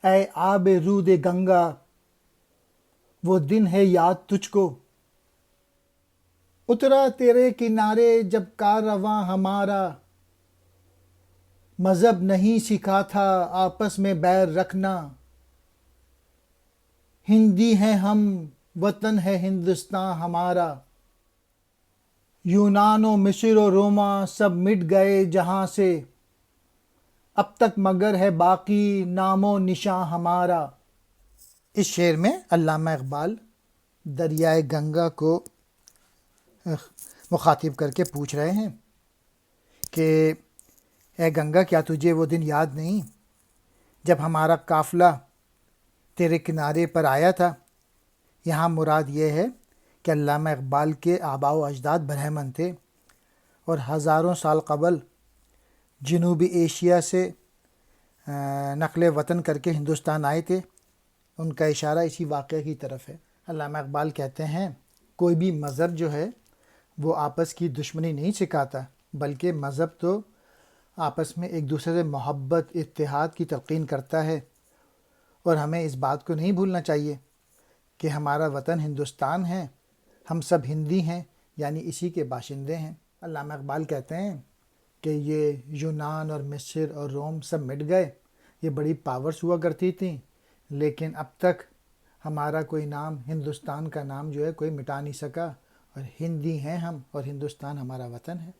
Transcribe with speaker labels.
Speaker 1: اے آب رود گنگا، وہ دن ہے یاد تجھ کو، اترا تیرے کنارے جب کارواں ہمارا، مذہب نہیں سکھا تھا آپس میں بیر رکھنا، ہندی ہیں ہم، وطن ہے ہندوستان ہمارا، یونان و مصر و روما سب مٹ گئے جہاں سے، اب تک مگر ہے باقی نام و نشاں ہمارا۔ اس شعر میں علامہ اقبال دریائے گنگا کو مخاطب کر کے پوچھ رہے ہیں کہ اے گنگا، کیا تجھے وہ دن یاد نہیں جب ہمارا قافلہ تیرے کنارے پر آیا تھا؟ یہاں مراد یہ ہے کہ علامہ اقبال کے آباء و اجداد برہمن تھے اور ہزاروں سال قبل جنوبی ایشیا سے نقل وطن کر کے ہندوستان آئے تھے۔ ان کا اشارہ اسی واقعہ کی طرف ہے۔ علامہ اقبال کہتے ہیں کوئی بھی مذہب جو ہے وہ آپس کی دشمنی نہیں سکھاتا، بلکہ مذہب تو آپس میں ایک دوسرے سے محبت، اتحاد کی تلقین کرتا ہے، اور ہمیں اس بات کو نہیں بھولنا چاہیے کہ ہمارا وطن ہندوستان ہے، ہم سب ہندی ہیں، یعنی اسی کے باشندے ہیں۔ علامہ اقبال کہتے ہیں کہ یہ یونان اور مصر اور روم سب مٹ گئے، یہ بڑی پاورز ہوا کرتی تھیں، لیکن اب تک ہمارا کوئی نام، ہندوستان کا نام جو ہے کوئی مٹا نہیں سکا، اور ہندی ہیں ہم، اور ہندوستان ہمارا وطن ہے۔